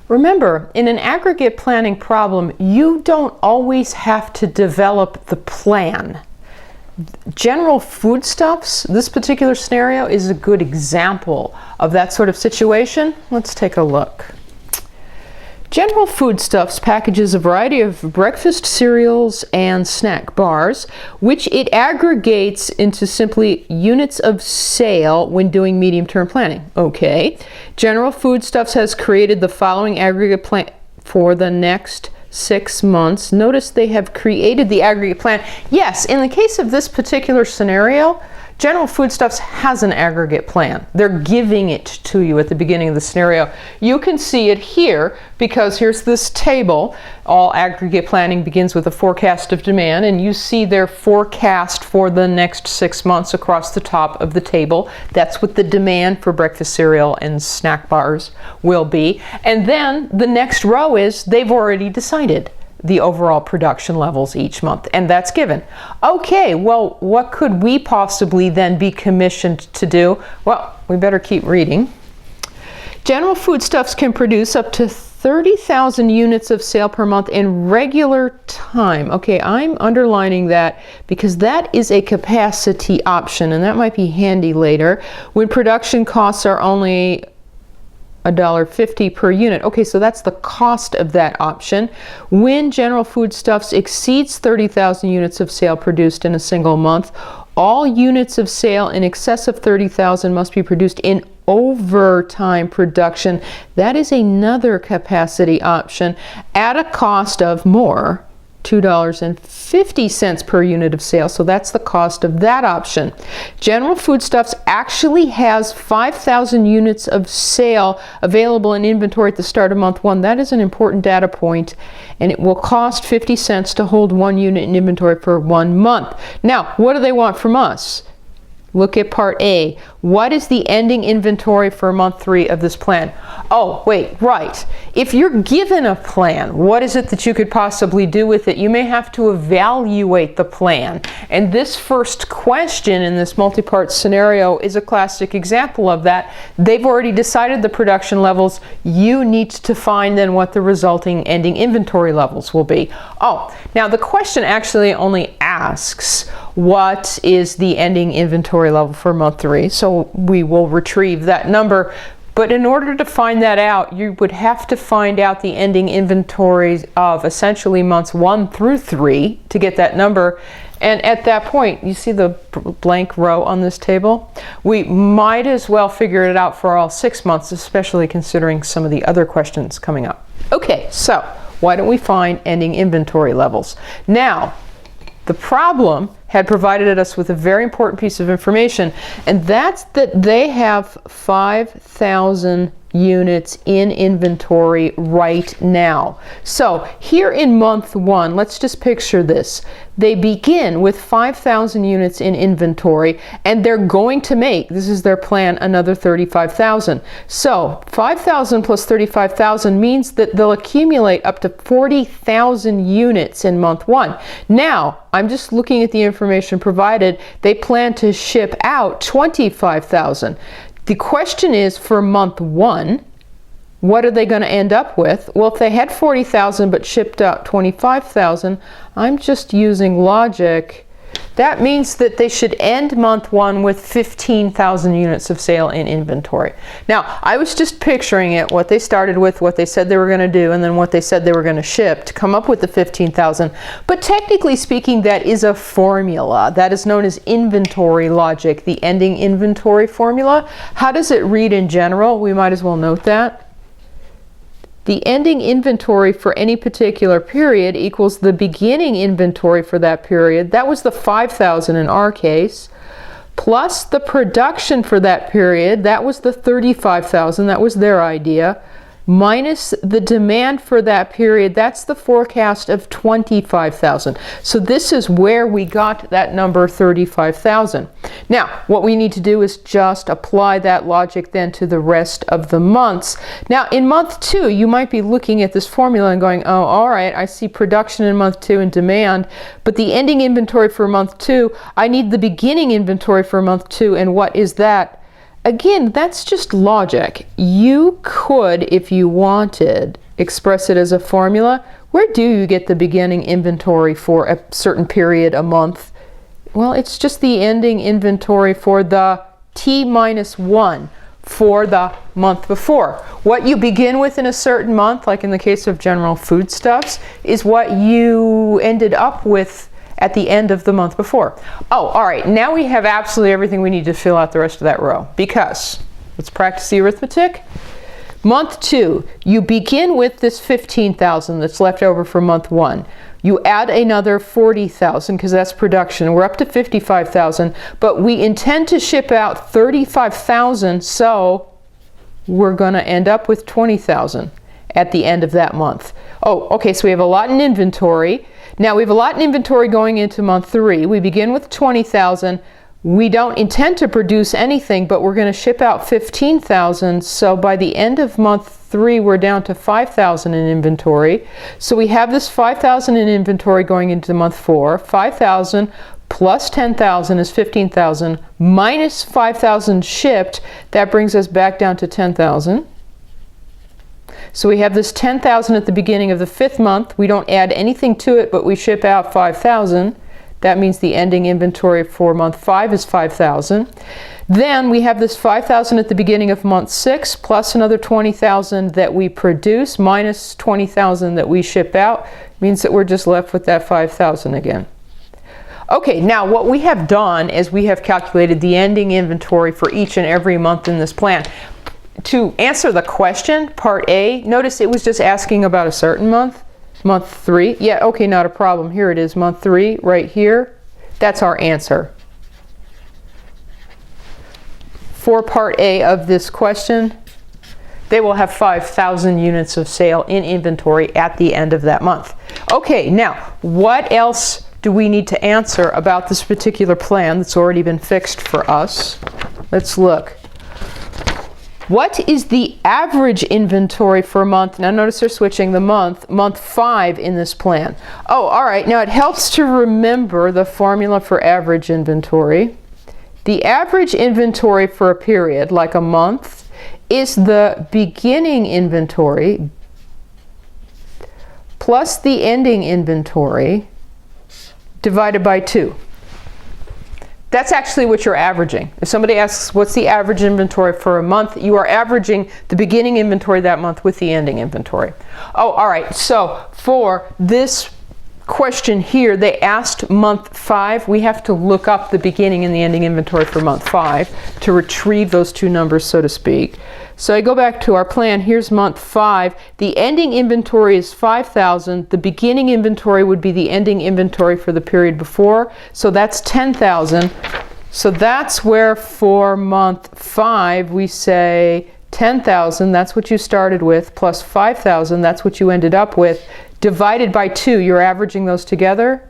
Remember, in an aggregate planning problem, you don't always have to develop the plan. General foodstuffs, this particular scenario is a good example of that sort of situation. Let's take a look. General Foodstuffs packages a variety of breakfast cereals and snack bars, which it aggregates into simply units of sale when doing medium-term planning. Okay. General Foodstuffs has created the following aggregate plan for the next 6 months. Notice they have created the aggregate plan. Yes, in the case of this particular scenario, General Foodstuffs has an aggregate plan. They're giving it to you at the beginning of the scenario. You can see it here because here's this table. All aggregate planning begins with a forecast of demand, and you see their forecast for the next 6 months across the top of the table. That's what the demand for breakfast cereal and snack bars will be. And then the next row is they've already decided the overall production levels each month, and that's given. Okay, well, what could we possibly then be commissioned to do? Well, we better keep reading. General Foodstuffs can produce up to 30,000 units of sale per month in regular time. Okay, I'm underlining that because that is a capacity option, and that might be handy later when production costs are only $1.50 per unit. Okay, so that's the cost of that option. When General Foodstuffs exceeds 30,000 units of sale produced in a single month, all units of sale in excess of 30,000 must be produced in overtime production. That is another capacity option at a cost of more, $2.50 per unit of sale. So that's the cost of that option. General Foodstuffs actually has 5,000 units of sale available in inventory at the start of month 1. That is an important data point, and it will cost 50 cents to hold 1 unit in inventory for 1 month. Now, what do they want from us? Look at part A. What is the ending inventory for month 3 of this plan? Oh, wait, right. If you're given a plan, what is it that you could possibly do with it? You may have to evaluate the plan. And this first question in this multi-part scenario is a classic example of that. They've already decided the production levels. You need to find then what the resulting ending inventory levels will be. Oh, now the question actually only asks what is the ending inventory level for month 3. So we will retrieve that number. But in order to find that out, you would have to find out the ending inventories of essentially months 1 through 3 to get that number. And at that point, you see the blank row on this table? We might as well figure it out for all 6 months, especially considering some of the other questions coming up. Okay, so why don't we find ending inventory levels? Now, the problem had provided us with a very important piece of information, and that's that they have 5,000 units in inventory right now. So here in month 1, let's just picture this. They begin with 5,000 units in inventory, and they're going to make, this is their plan, another 35,000. So 5,000 plus 35,000 means that they'll accumulate up to 40,000 units in month 1. Now, I'm just looking at the information provided. They plan to ship out 25,000. The question is, for month 1, what are they going to end up with? Well, if they had 40,000 but shipped out 25,000, I'm just using logic. That means that they should end month 1 with 15,000 units of sale in inventory. Now, I was just picturing it, what they started with, what they said they were going to do, and then what they said they were going to ship to come up with the 15,000. But technically speaking, that is a formula. That is known as inventory logic, the ending inventory formula. How does it read in general? We might as well note that. The ending inventory for any particular period equals the beginning inventory for that period. That was the 5,000 in our case, plus the production for that period. That was the 35,000. That was their idea. Minus the demand for that period. That's the forecast of 25,000. So this is where we got that number 35,000. Now, what we need to do is just apply that logic then to the rest of the months. Now, in month 2, you might be looking at this formula and going, oh, all right, I see production in month 2 and demand, but the ending inventory for month 2, I need the beginning inventory for month 2, and what is that? again, that's just logic. You could, if you wanted, express it as a formula. Where do you get the beginning inventory for a certain period, a month? Well, it's just the ending inventory for the T-1 for the month before. What you begin with in a certain month, like in the case of general foodstuffs, is what you ended up with at the end of the month before. Oh, all right, now we have absolutely everything we need to fill out the rest of that row, because let's practice the arithmetic. Month 2, you begin with this 15,000 that's left over from month 1. You add another 40,000 because that's production. We're up to 55,000, but we intend to ship out 35,000, so we're going to end up with 20,000 at the end of that month. Oh, okay, so we have a lot in inventory. Now we have a lot in inventory going into month 3. We begin with 20,000. We don't intend to produce anything, but we're going to ship out 15,000. So by the end of month 3, we're down to 5,000 in inventory. So we have this 5,000 in inventory going into month 4. 5,000 plus 10,000 is 15,000 minus 5,000 shipped. That brings us back down to 10,000. So we have this 10,000 at the beginning of the 5th month. We don't add anything to it, but we ship out 5,000. That means the ending inventory for month 5 is 5,000. Then we have this 5,000 at the beginning of month 6 plus another 20,000 that we produce minus 20,000 that we ship out. Means that we're just left with that 5,000 again. Okay, now what we have done is we have calculated the ending inventory for each and every month in this plan. To answer the question, part A, notice it was just asking about a certain month. Month 3, yeah, okay, not a problem. Here it is, month 3, right here. That's our answer. For part A of this question, they will have 5,000 units of sale in inventory at the end of that month. Okay, now, what else do we need to answer about this particular plan that's already been fixed for us? Let's look. What is the average inventory for a month? Now notice they're switching the month 5 in this plan. Oh, all right, now it helps to remember the formula for average inventory. The average inventory for a period, like a month, is the beginning inventory plus the ending inventory divided by 2. That's actually what you're averaging. If somebody asks what's the average inventory for a month, you are averaging the beginning inventory that month with the ending inventory. Oh, all right, so for this question here, they asked month 5. We have to look up the beginning and the ending inventory for month 5 to retrieve those two numbers, so to speak. So I go back to our plan. Here's month 5. The ending inventory is 5,000. The beginning inventory would be the ending inventory for the period before. So that's 10,000. So that's where for month 5 we say 10,000, that's what you started with, plus 5,000, that's what you ended up with, divided by 2. You're averaging those together.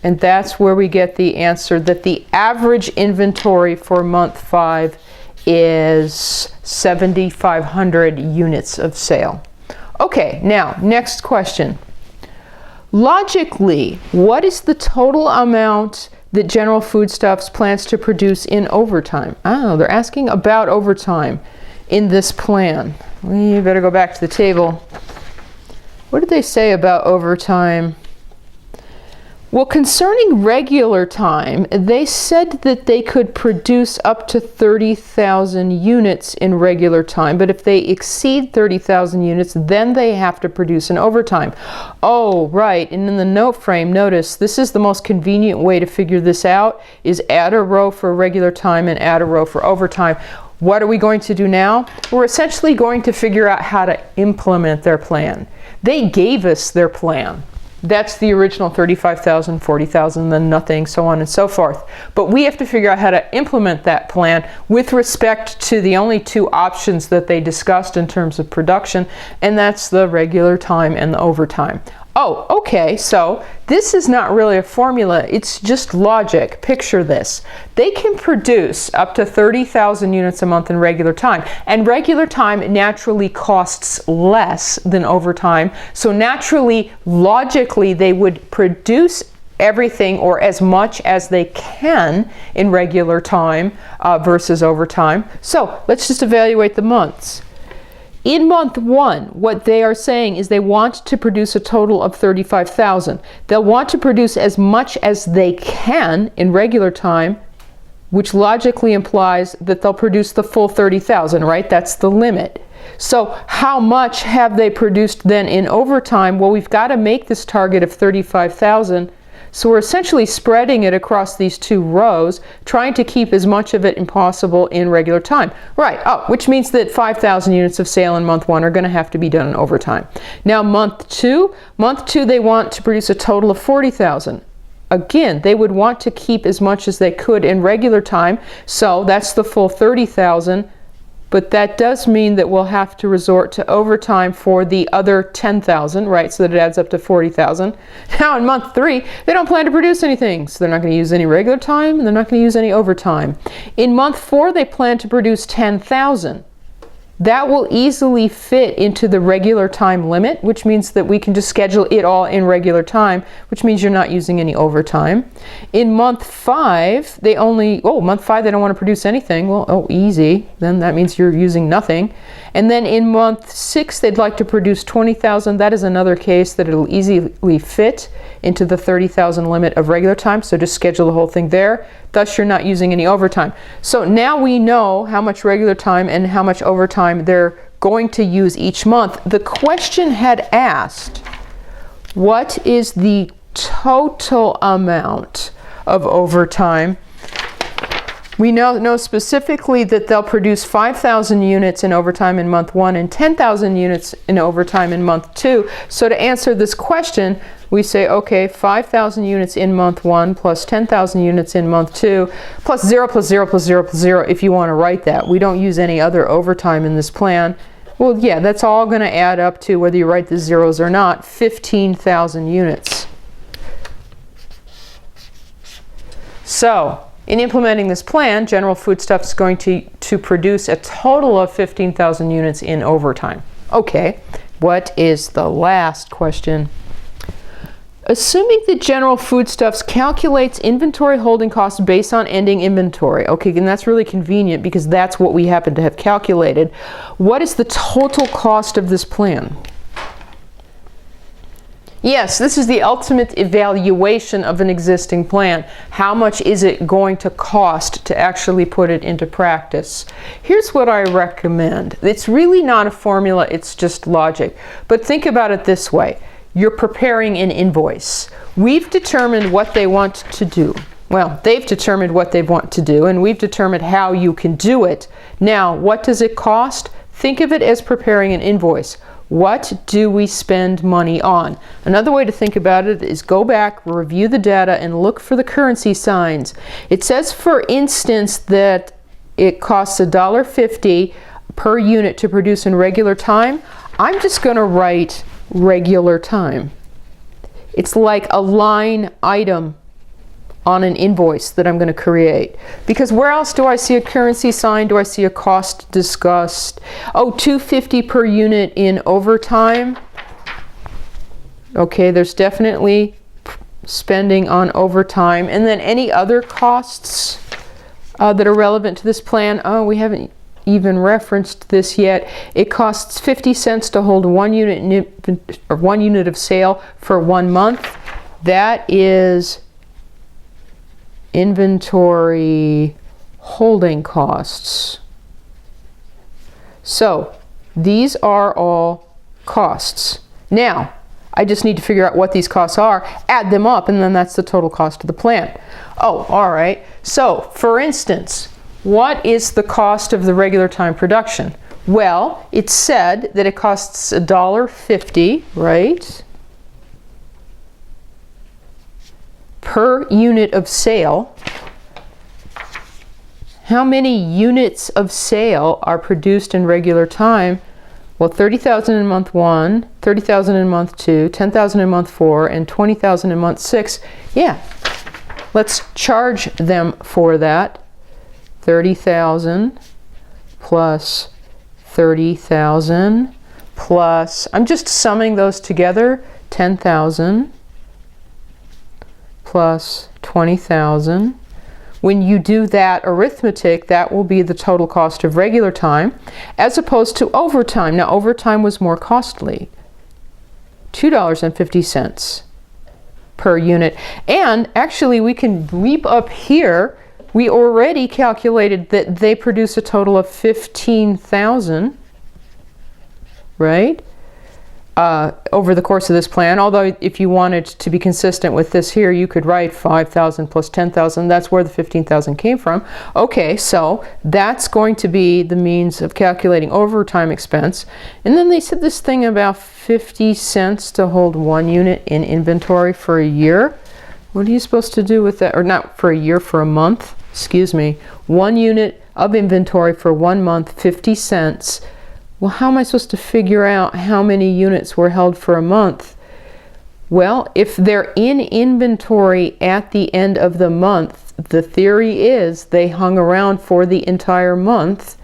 And that's where we get the answer that the average inventory for month 5 is 7,500 units of sale. Okay, now, next question. Logically, what is the total amount that General Foodstuffs plans to produce in overtime? Oh, they're asking about overtime in this plan. We better go back to the table. What did they say about overtime? Well, concerning regular time, they said that they could produce up to 30,000 units in regular time, but if they exceed 30,000 units, then they have to produce in overtime. Oh, right, and in the note frame, notice, this is the most convenient way to figure this out, is add a row for regular time and add a row for overtime. What are we going to do now? We're essentially going to figure out how to implement their plan. They gave us their plan. That's the original 35,000, 40,000, then nothing, so on and so forth. But we have to figure out how to implement that plan with respect to the only two options that they discussed in terms of production, and that's the regular time and the overtime. Oh, okay, so this is not really a formula, it's just logic. Picture this. They can produce up to 30,000 units a month in regular time, and regular time naturally costs less than overtime, so naturally, logically, they would produce everything or as much as they can in regular time versus overtime. So let's just evaluate the months. In month 1, what they are saying is they want to produce a total of 35,000. They'll want to produce as much as they can in regular time, which logically implies that they'll produce the full 30,000, right? That's the limit. So how much have they produced then in overtime? Well, we've got to make this target of 35,000. So we're essentially spreading it across these 2 rows, trying to keep as much of it as possible in regular time. Right, which means that 5,000 units of sale in month 1 are going to have to be done in overtime. Now month 2 they want to produce a total of 40,000. Again, they would want to keep as much as they could in regular time, so that's the full 30,000. But that does mean that we'll have to resort to overtime for the other 10,000, right? So that it adds up to 40,000. Now in month 3, they don't plan to produce anything. So they're not going to use any regular time, and they're not going to use any overtime. In month 4, they plan to produce 10,000. That will easily fit into the regular time limit, which means that we can just schedule it all in regular time, which means you're not using any overtime. In month 5, they don't want to produce anything. Well, easy. Then that means you're using nothing. And then in month 6, they'd like to produce 20,000. That is another case that it'll easily fit into the 30,000 limit of regular time, so just schedule the whole thing there. Thus, you're not using any overtime. So now we know how much regular time and how much overtime they're going to use each month. The question had asked, what is the total amount of overtime? We know specifically that they'll produce 5,000 units in overtime in month 1 and 10,000 units in overtime in month 2. So to answer this question, we say, okay, 5,000 units in month 1 plus 10,000 units in month 2 plus 0 plus 0 plus 0 plus 0 if you want to write that. We don't use any other overtime in this plan. Well, yeah, that's all going to add up to, whether you write the zeros or not, 15,000 units. So in implementing this plan, General Foodstuffs is going to produce a total of 15,000 units in overtime. Okay, what is the last question? Assuming that General Foodstuffs calculates inventory holding costs based on ending inventory. Okay, and that's really convenient because that's what we happen to have calculated. What is the total cost of this plan? Yes, this is the ultimate evaluation of an existing plan. How much is it going to cost to actually put it into practice? Here's what I recommend. It's really not a formula, it's just logic. But think about it this way. You're preparing an invoice. We've determined what they want to do. Well, they've determined what they want to do, and we've determined how you can do it. Now, what does it cost? Think of it as preparing an invoice. What do we spend money on? Another way to think about it is go back, review the data, and look for the currency signs. It says, for instance, that it costs $1.50 per unit to produce in regular time. I'm just going to write regular time. It's like a line item on an invoice that I'm going to create. Because where else do I see a currency sign? Do I see a cost discussed? Oh, $2.50 per unit in overtime. Okay, there's definitely spending on overtime. And then any other costs that are relevant to this plan? Oh, we haven't even referenced this yet. It costs 50 cents to hold one unit of sale for 1 month. That is inventory holding costs. So these are all costs. Now I just need to figure out what these costs are, add them up, and then that's the total cost of the plan. Oh, all right. So for instance, what is the cost of the regular time production? Well, it said that it costs $1.50, right, per unit of sale. How many units of sale are produced in regular time? Well, 30,000 in month 1, 30,000 in month 2, 10,000 in month 4, and 20,000 in month 6. Yeah, let's charge them for that. 30,000 plus 30,000 plus, I'm just summing those together, 10,000 plus 20,000. When you do that arithmetic, that will be the total cost of regular time, as opposed to overtime. Now, overtime was more costly, $2.50 per unit. And actually, we can leap up here. We already calculated that they produce a total of 15,000, right? Over the course of this plan. Although if you wanted to be consistent with this here, you could write 5,000 plus 10,000. That's where the 15,000 came from. Okay, so that's going to be the means of calculating overtime expense. And then they said this thing about 50 cents to hold 1 unit in inventory for a year. What are you supposed to do with that? Or not for a year, for a month. Excuse me. 1 unit of inventory for 1 month, 50 cents. Well, how am I supposed to figure out how many units were held for a month? Well, if they're in inventory at the end of the month, the theory is they hung around for the entire month.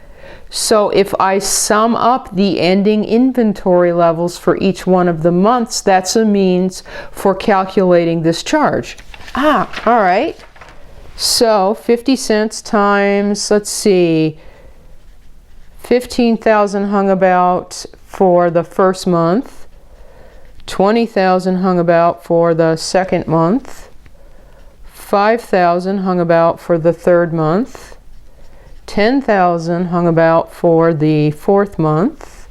So if I sum up the ending inventory levels for each one of the months, that's a means for calculating this charge. All right. So 50 cents times, let's see, 15,000 hung about for the first month, 20,000 hung about for the second month, 5,000 hung about for the third month, 10,000 hung about for the fourth month,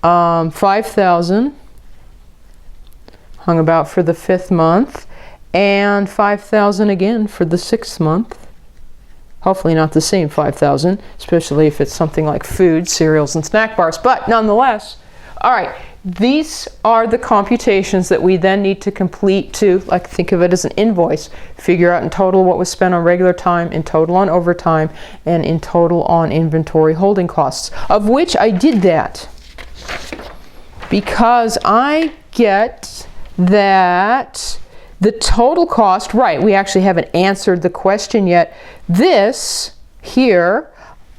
5,000 hung about for the fifth month, and 5,000 again for the sixth month. Hopefully not the same 5,000, especially if it's something like food, cereals, and snack bars, but nonetheless. All right, these are the computations that we then need to complete to, like, think of it as an invoice, figure out in total what was spent on regular time, in total on overtime, and in total on inventory holding costs, of which I did that because I get that the total cost, right, we actually haven't answered the question yet. This here,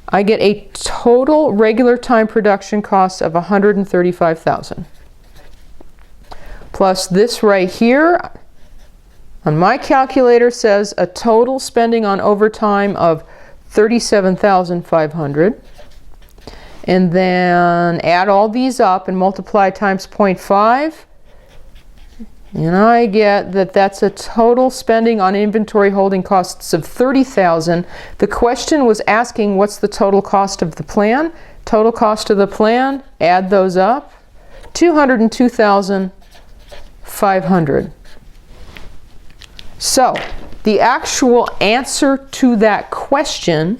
I get a total regular time production cost of 135,000. Plus this right here, on my calculator, says a total spending on overtime of 37,500. And then add all these up and multiply times 0.5. And I get that that's a total spending on inventory holding costs of 30,000. The question was asking what's the total cost of the plan. Total cost of the plan, add those up, 202,500. So the actual answer to that question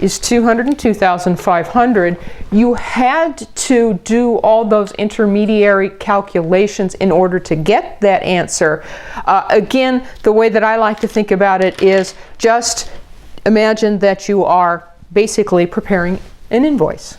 is 202,500. You had to do all those intermediary calculations in order to get that answer. Again, the way that I like to think about it is just imagine that you are basically preparing an invoice.